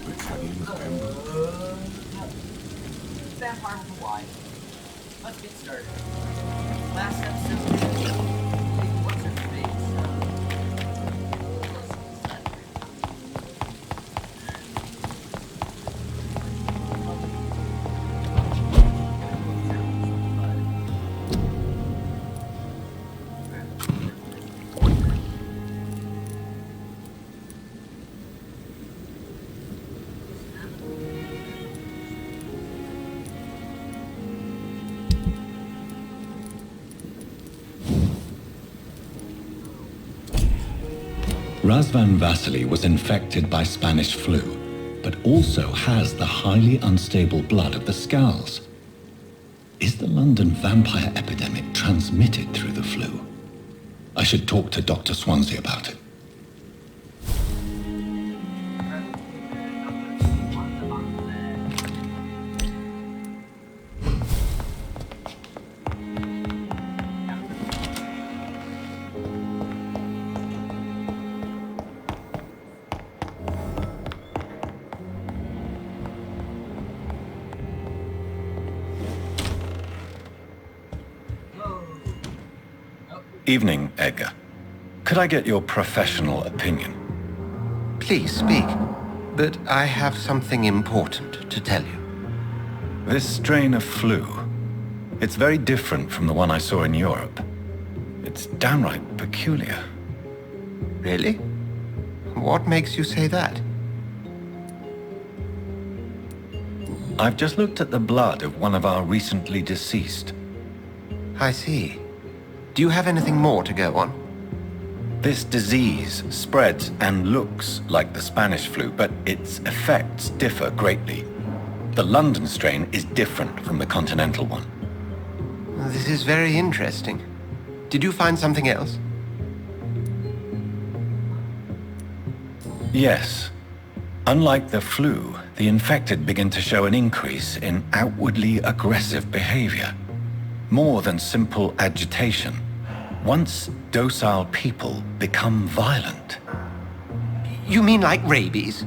Battalion of Vampyr. Vampire with a Y. Let's get started. Last episode, what's her face? Razvan Vasily was infected by Spanish flu, but also has the highly unstable blood of the Skulls. Is the London vampire epidemic transmitted through the flu? I should talk to Dr. SWANSEA about it. Evening, Edgar. Could I get your professional opinion? Please speak, but I have something important to tell you. This strain of flu, it's very different from the one I saw in Europe. It's downright peculiar. Really? What makes you say that? I've just looked at the blood of one of our recently deceased. I see. Do you have anything more to go on? This disease spreads and looks like the Spanish flu, but its effects differ greatly. The London strain is different from the continental one. This is very interesting. Did you find something else? Yes. Unlike the flu, the infected begin to show an increase in outwardly aggressive behavior. More than simple agitation. Once docile people become violent. You mean like rabies?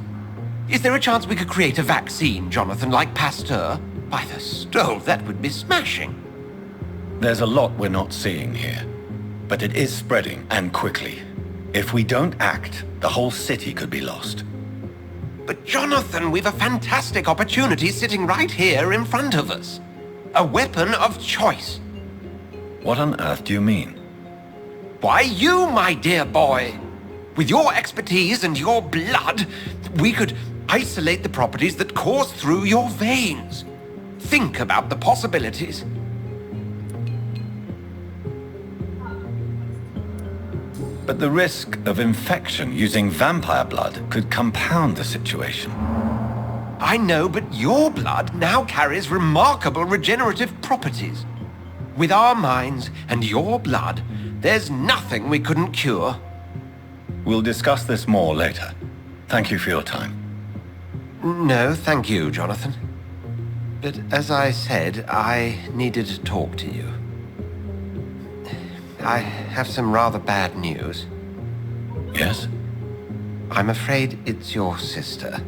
Is there a chance we could create a vaccine, Jonathan, like Pasteur? By the stove, that would be smashing. There's a lot we're not seeing here, but it is spreading, and quickly. If we don't act, the whole city could be lost. But Jonathan, we've a fantastic opportunity sitting right here in front of us. A weapon of choice. What on earth do you mean? Why, you, my dear boy. With your expertise and your blood, we could isolate the properties that course through your veins. Think about the possibilities. But the risk of infection using vampire blood could compound the situation. I know, but your blood now carries remarkable regenerative properties. With our minds and your blood, there's nothing we couldn't cure. We'll discuss this more later. Thank you for your time. No, thank you, Jonathan. But as I said, I needed to talk to you. I have some rather bad news. Yes? I'm afraid it's your sister.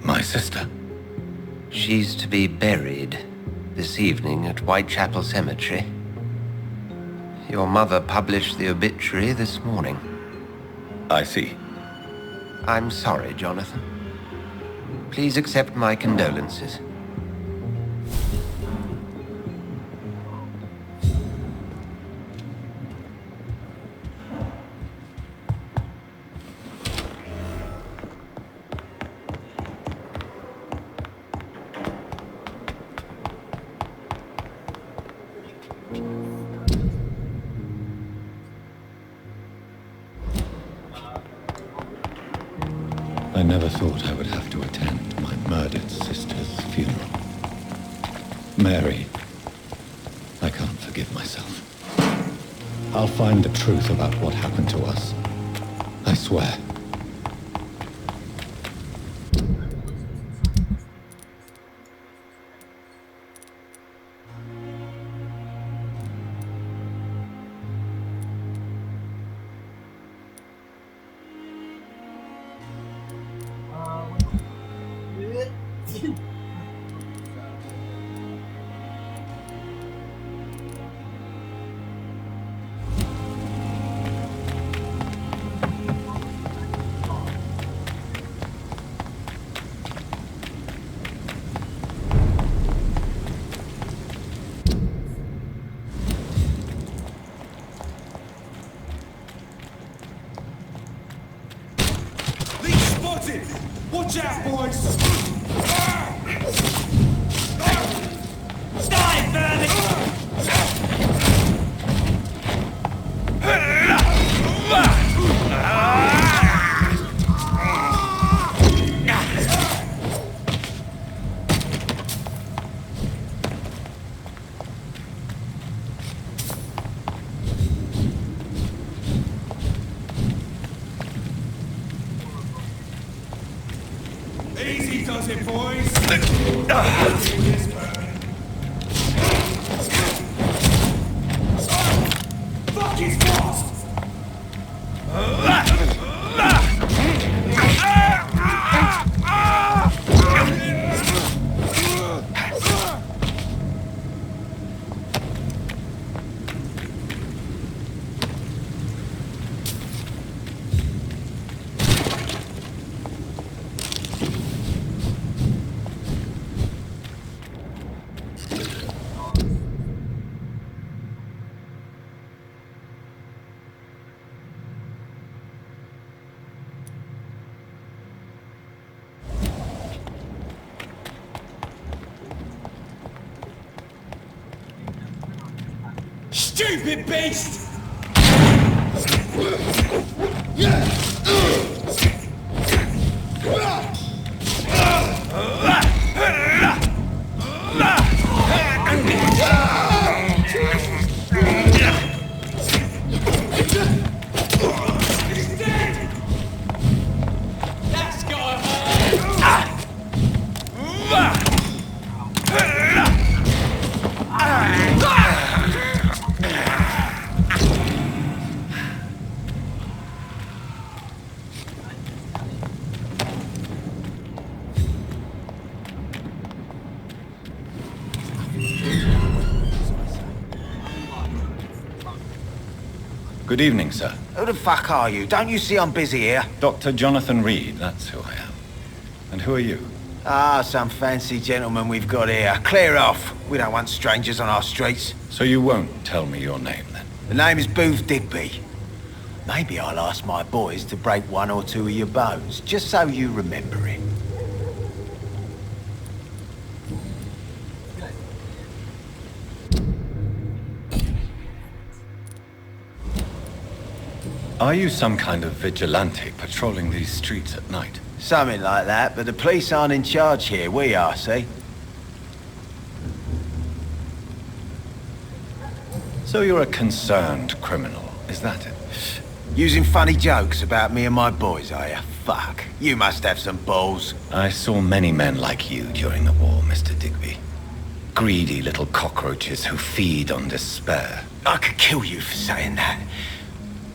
My sister? She's to be buried this evening at Whitechapel Cemetery. Your mother published the obituary this morning. I see. I'm sorry, Jonathan. Please accept my condolences. I never thought I would have to attend my murdered sister's funeral. Mary, I can't forgive myself. I'll find the truth about what happened to us. I swear. Spotted! Watch out, boys! Die, vermin! Easy does it, boys! Fuck, he's fast! Stupid beast! That's gotta hurt! Good evening, sir. Who the fuck are you? Don't you see I'm busy here? Dr. Jonathan Reed, that's who I am. And who are you? Ah, some fancy gentleman we've got here. Clear off. We don't want strangers on our streets. So you won't tell me your name, then? The name is Booth Digby. Maybe I'll ask my boys to break one or two of your bones, just so you remember it. Are you some kind of vigilante patrolling these streets at night? Something like that, but the police aren't in charge here. We are, see? So you're a concerned criminal, is that it? Using funny jokes about me and my boys, are you? Fuck. You must have some balls. I saw many men like you during the war, Mr. Digby. Greedy little cockroaches who feed on despair. I could kill you for saying that.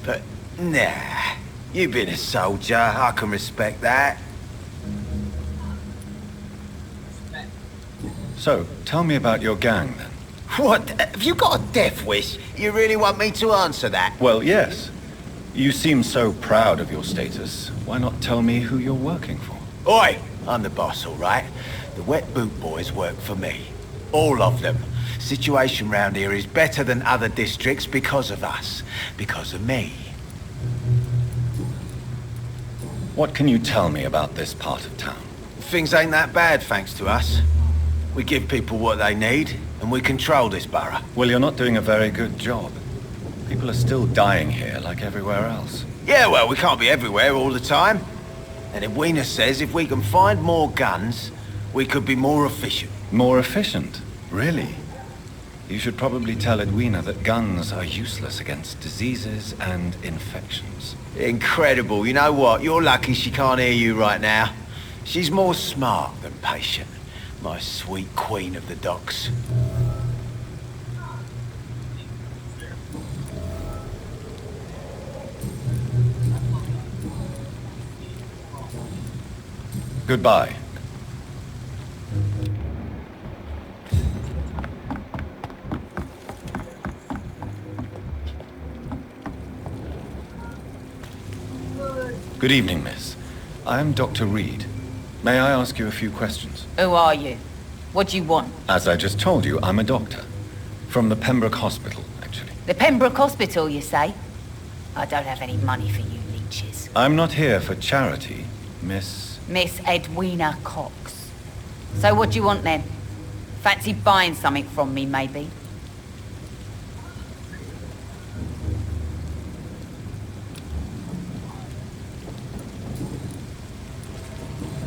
But, nah. You've been a soldier. I can respect that. So, tell me about your gang, then. What? Have you got a death wish? You really want me to answer that? Well, yes. You seem so proud of your status. Why not tell me who you're working for? Oi! I'm the boss, all right? The Wet Boot Boys work for me. All of them. Situation round here is better than other districts because of us. Because of me. What can you tell me about this part of town? Things ain't that bad, thanks to us. We give people what they need, and we control this borough. Well, you're not doing a very good job. People are still dying here like everywhere else. Yeah, well, we can't be everywhere all the time. And EDWINA says if we can find more guns, we could be more efficient. More efficient? Really? You should probably tell EDWINA that guns are useless against diseases and infections. Incredible. You know what? You're lucky she can't hear you right now. She's more smart than patient. My sweet queen of the docks. Goodbye. Good evening, miss. I am Dr. Reed. May I ask you a few questions? Who are you? What do you want? As I just told you, I'm a doctor. From the Pembroke Hospital, actually. The Pembroke Hospital, you say? I don't have any money for you leeches. I'm not here for charity. Miss... Miss Edwina Cox. So what do you want then? Fancy buying something from me, maybe?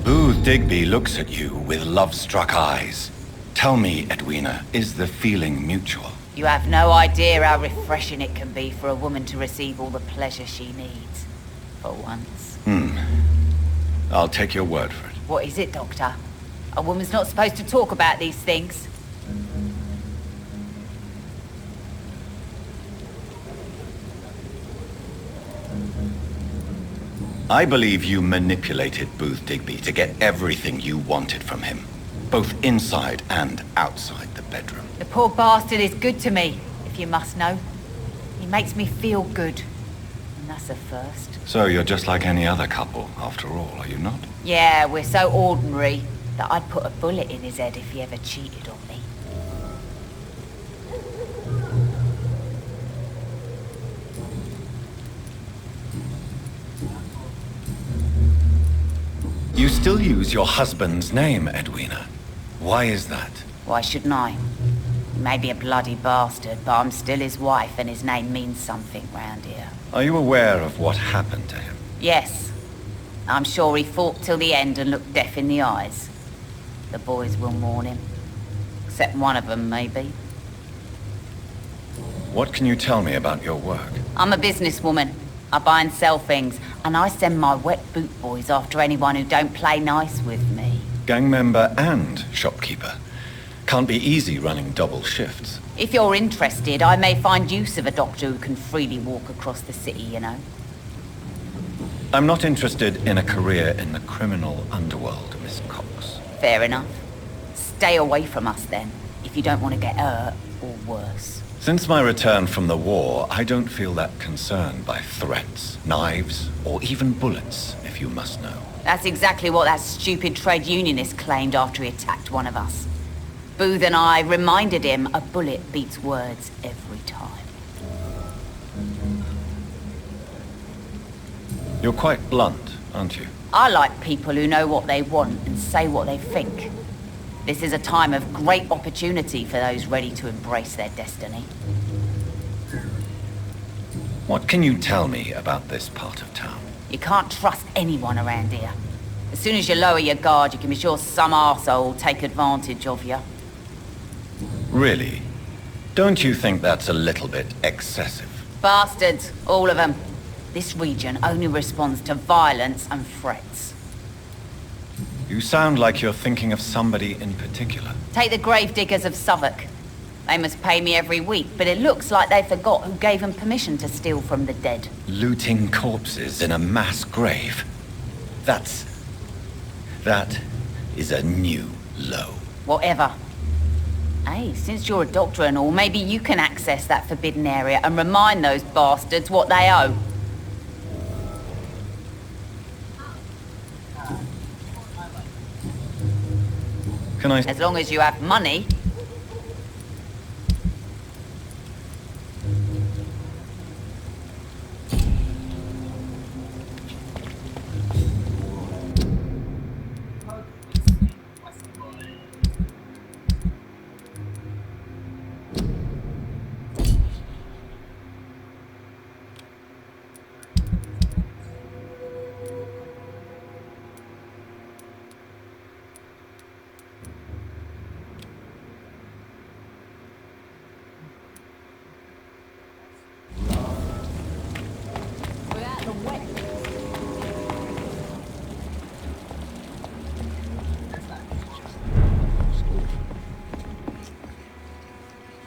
Booth Digby looks at you with love-struck eyes. Tell me, Edwina, is the feeling mutual? You have no idea how refreshing it can be for a woman to receive all the pleasure she needs. For once. I'll take your word for it. What is it, Doctor? A woman's not supposed to talk about these things. I believe you manipulated Booth Digby to get everything you wanted from him, both inside and outside the bedroom. The poor bastard is good to me, if you must know. He makes me feel good. And that's a first. So you're just like any other couple, after all, are you not? Yeah, we're so ordinary that I'd put a bullet in his head if he ever cheated on me. You still use your husband's name, Edwina. Why is that? Why shouldn't I? He may be a bloody bastard, but I'm still his wife and his name means something round here. Are you aware of what happened to him? Yes. I'm sure he fought till the end and looked death in the eyes. The boys will mourn him. Except one of them, maybe. What can you tell me about your work? I'm a businesswoman. I buy and sell things, and I send my wet boot boys after anyone who don't play nice with me. Gang member and shopkeeper. Can't be easy running double shifts. If you're interested, I may find use of a doctor who can freely walk across the city, you know. I'm not interested in a career in the criminal underworld, Miss Cox. Fair enough. Stay away from us then, if you don't want to get hurt, or worse. Since my return from the war, I don't feel that concerned by threats, knives, or even bullets, if you must know. That's exactly what that stupid trade unionist claimed after he attacked one of us. Booth and I reminded him a bullet beats words every time. You're quite blunt, aren't you? I like people who know what they want and say what they think. This is a time of great opportunity for those ready to embrace their destiny. What can you tell me about this part of town? You can't trust anyone around here. As soon as you lower your guard, you can be sure some arsehole will take advantage of you. Really? Don't you think that's a little bit excessive? Bastards, all of them. This region only responds to violence and threats. You sound like you're thinking of somebody in particular. Take the gravediggers of Southwark. They must pay me every week, but it looks like they forgot who gave them permission to steal from the dead. Looting corpses in a mass grave. That is a new low. Whatever. Hey, since you're a doctor and all, maybe you can access that forbidden area and remind those bastards what they owe. Can I... As long as you have money.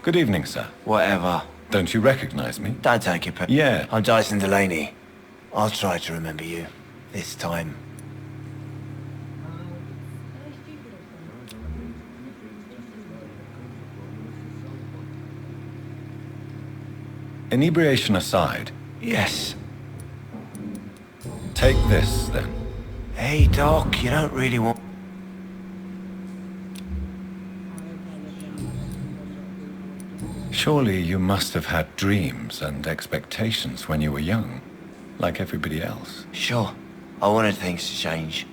Good evening, sir. Whatever. Don't you recognize me? Don't take it personally. Yeah. I'm DYSON DELANEY. I'll try to remember you. This time. Inebriation aside, Yes. take this, then. Hey, Doc, you don't really want... Surely you must have had dreams and expectations when you were young, like everybody else. Sure. I wanted things to change.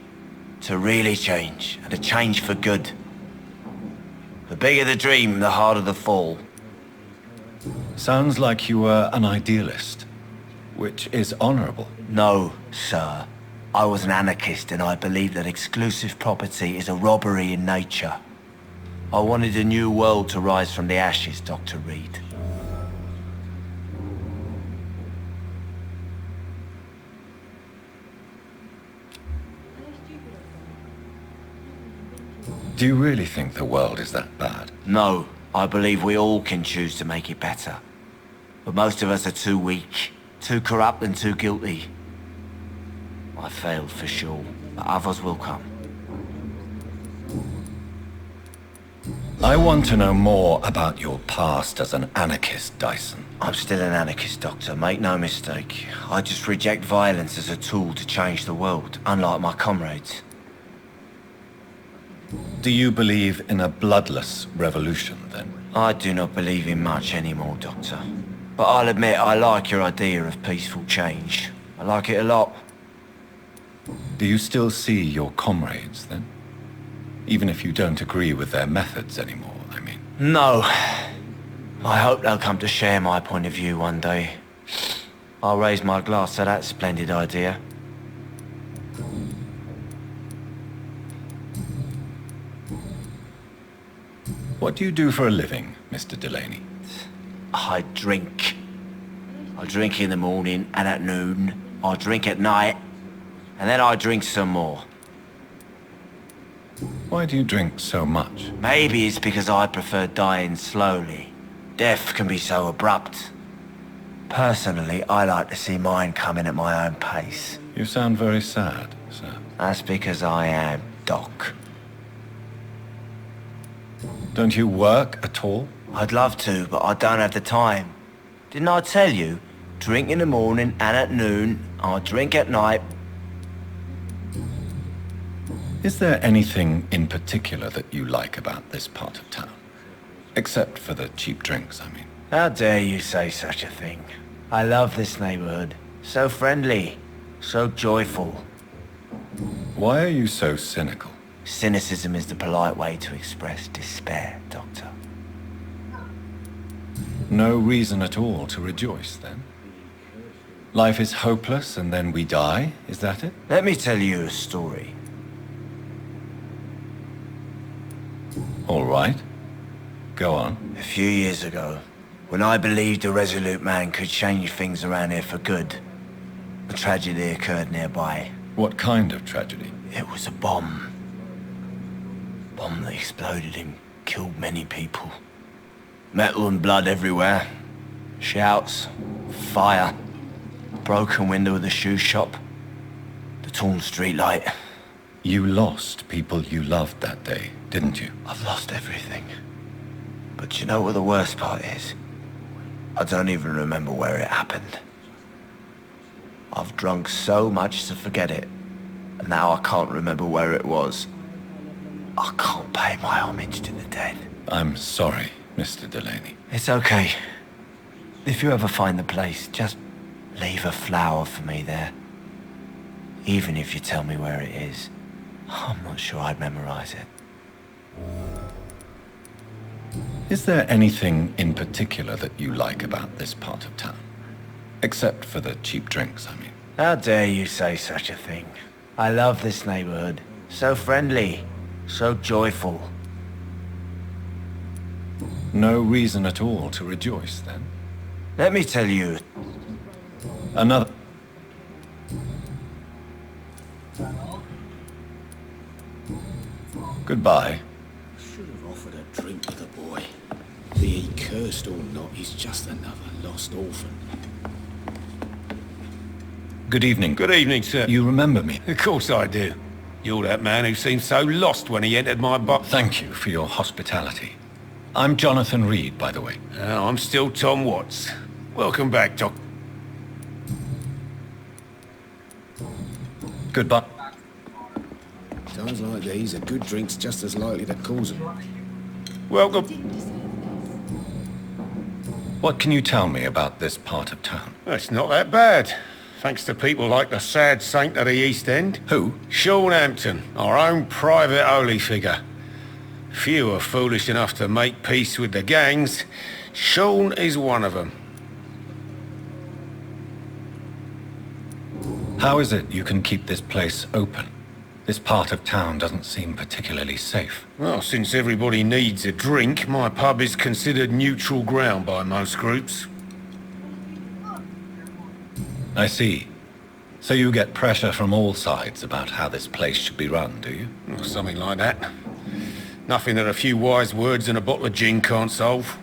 To really change, and to change for good. The bigger the dream, the harder the fall. Sounds like you were an idealist, which is honorable. No, sir. I was an anarchist and I believed that exclusive property is a robbery in nature. I wanted a new world to rise from the ashes, Dr. Reed. Do you really think the world is that bad? No, I believe we all can choose to make it better. But most of us are too weak, too corrupt and too guilty. I failed for sure, but others will come. I want to know more about your past as an anarchist, DYSON. I'm still an anarchist, Doctor, make no mistake. I just reject violence as a tool to change the world, unlike my comrades. Do you believe in a bloodless revolution, then? I do not believe in much anymore, Doctor. But I'll admit I like your idea of peaceful change. I like it a lot. Do you still see your comrades, then? Even if you don't agree with their methods anymore, I mean. No. I hope they'll come to share my point of view one day. I'll raise my glass to that splendid idea. What do you do for a living, Mr. Delaney? I drink. I drink in the morning and at noon. I drink at night. And then I drink some more. Why do you drink so much? Maybe it's because I prefer dying slowly. Death can be so abrupt. Personally, I like to see mine coming at my own pace. You sound very sad, sir. That's because I am Doc. Don't you work at all? I'd love to, but I don't have the time. Didn't I tell you? Drink in the morning and at noon. I drink at night. Is there anything in particular that you like about this part of town? Except for the cheap drinks, I mean. How dare you say such a thing? I love this neighborhood. So friendly. So joyful. Why are you so cynical? Cynicism is the polite way to express despair, Doctor. No reason at all to rejoice, then? Life is hopeless and then we die, is that it? Let me tell you a story. All right. Go on. A few years ago, when I believed a resolute man could change things around here for good, a tragedy occurred nearby. What kind of tragedy? It was a bomb. Bomb that exploded and killed many people. Metal and blood everywhere. Shouts, fire, broken window of the shoe shop, the torn street light. You lost people you loved that day, didn't you? I've lost everything. But you know what the worst part is? I don't even remember where it happened. I've drunk so much to forget it, and now I can't remember where it was. I can't pay my homage to the dead. I'm sorry, Mr. Delaney. It's okay. If you ever find the place, just leave a flower for me there. Even if you tell me where it is, I'm not sure I'd memorize it. Is there anything in particular that you like about this part of town? Except for the cheap drinks, I mean. How dare you say such a thing? I love this neighborhood. So friendly. So joyful. No reason at all to rejoice, then? Let me tell you. Another... Goodbye. Should have offered a drink to the boy. Be he cursed or not, he's just another lost orphan. Good evening. Good evening, sir. You remember me? Of course I do. You're that man who seemed so lost when he entered my box. Thank you for your hospitality. I'm Jonathan Reed, by the way. I'm still Tom Watts. Welcome back, Doc. Goodbye. Times like these, a good drink's just as likely to cause them. Welcome. What can you tell me about this part of town? It's not that bad. Thanks to people like the sad saint of the East End. Who? Sean Hampton, our own private holy figure. Few are foolish enough to make peace with the gangs. Sean is one of them. How is it you can keep this place open? This part of town doesn't seem particularly safe. Well, since everybody needs a drink, my pub is considered neutral ground by most groups. I see. So you get pressure from all sides about how this place should be run, do you? Or something like that. Nothing that a few wise words and a bottle of gin can't solve.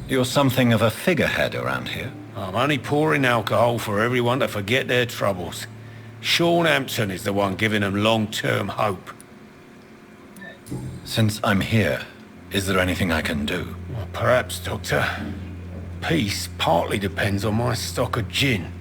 You're something of a figurehead around here. I'm only pouring alcohol for everyone to forget their troubles. Sean Hampton is the one giving them long-term hope. Since I'm here, is there anything I can do? Well, perhaps, Doctor. Peace partly depends on my stock of gin.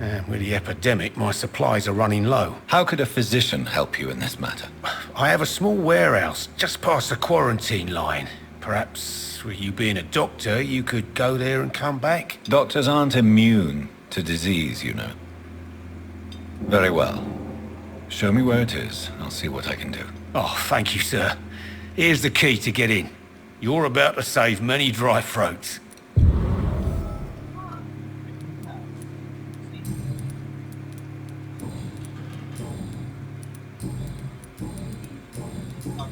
And with the epidemic, my supplies are running low. How could a physician help you in this matter? I have a small warehouse just past the quarantine line. Perhaps, with you being a doctor, you could go there and come back? Doctors aren't immune to disease, you know. Very well. Show me where it is. I'll see what I can do. Oh, thank you, sir. Here's the key to get in. You're about to save many dry throats.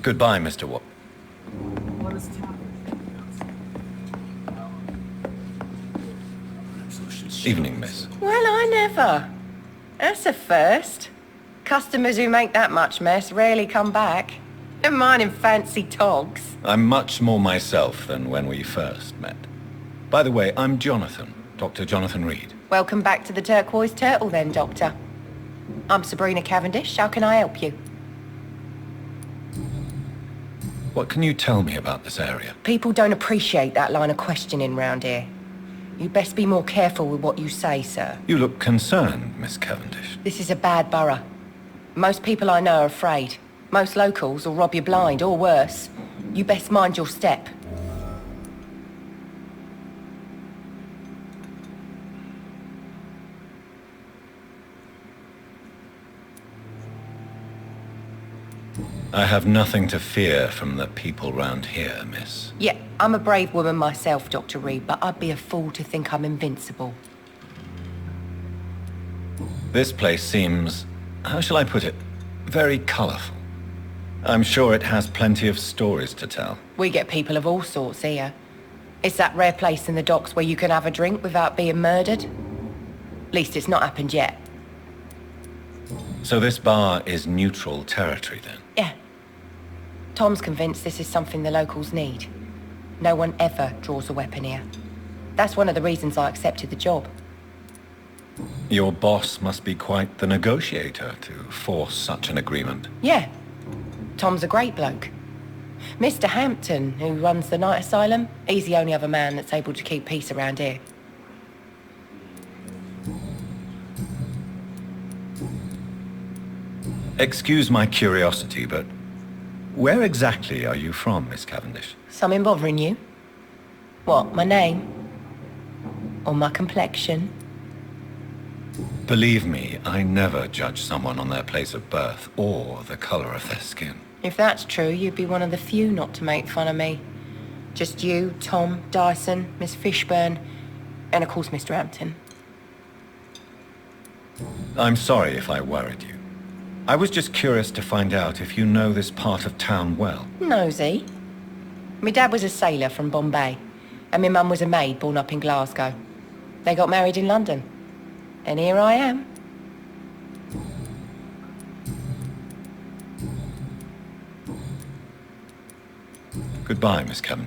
Goodbye, Mr. Watt. Evening, miss. Well, I never. That's a first. Customers who make that much mess rarely come back. Never mind in fancy togs. I'm much more myself than when we first met. By the way, I'm Jonathan, Dr. Jonathan Reed. Welcome back to the Turquoise Turtle then, Doctor. I'm Sabrina Cavendish. How can I help you? What can you tell me about this area? People don't appreciate that line of questioning round here. You'd best be more careful with what you say, sir. You look concerned, Miss Cavendish. This is a bad borough. Most people I know are afraid. Most locals will rob you blind, or worse. You best mind your step. I have nothing to fear from the people round here, miss. Yeah, I'm a brave woman myself, Dr. Reed, but I'd be a fool to think I'm invincible. This place seems, how shall I put it, very colourful. I'm sure it has plenty of stories to tell. We get people of all sorts here. It's that rare place in the docks where you can have a drink without being murdered. At least it's not happened yet. So this bar is neutral territory then? Yeah. Tom's convinced this is something the locals need. No one ever draws a weapon here. That's one of the reasons I accepted the job. Your boss must be quite the negotiator to force such an agreement. Yeah. Tom's a great bloke. Mr. Hampton, who runs the night asylum, he's the only other man that's able to keep peace around here. Excuse my curiosity, but where exactly are you from, Miss Cavendish? Something bothering you? What, my name? Or my complexion? Believe me, I never judge someone on their place of birth or the color of their skin. If that's true, you'd be one of the few not to make fun of me. Just you, Tom, Dyson, Miss Fishburne, and of course Mr. Hampton. I'm sorry if I worried you. I was just curious to find out if you know this part of town well. Nosy. My dad was a sailor from Bombay, and my mum was a maid born up in Glasgow. They got married in London. And here I am. Goodbye, Miss Cavan.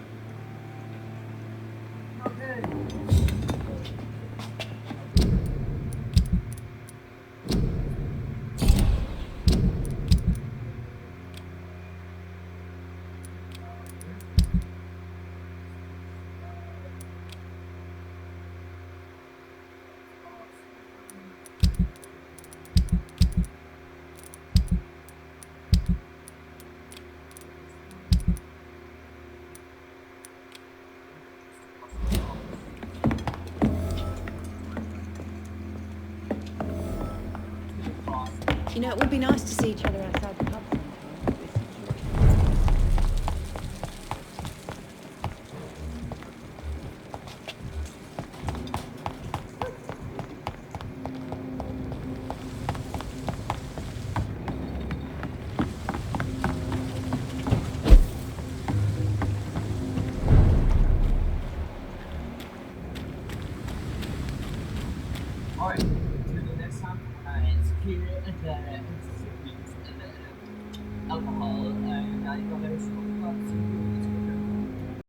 You know, it would be nice to see each other outside the pub sometime. Alright, until the next time, and secure the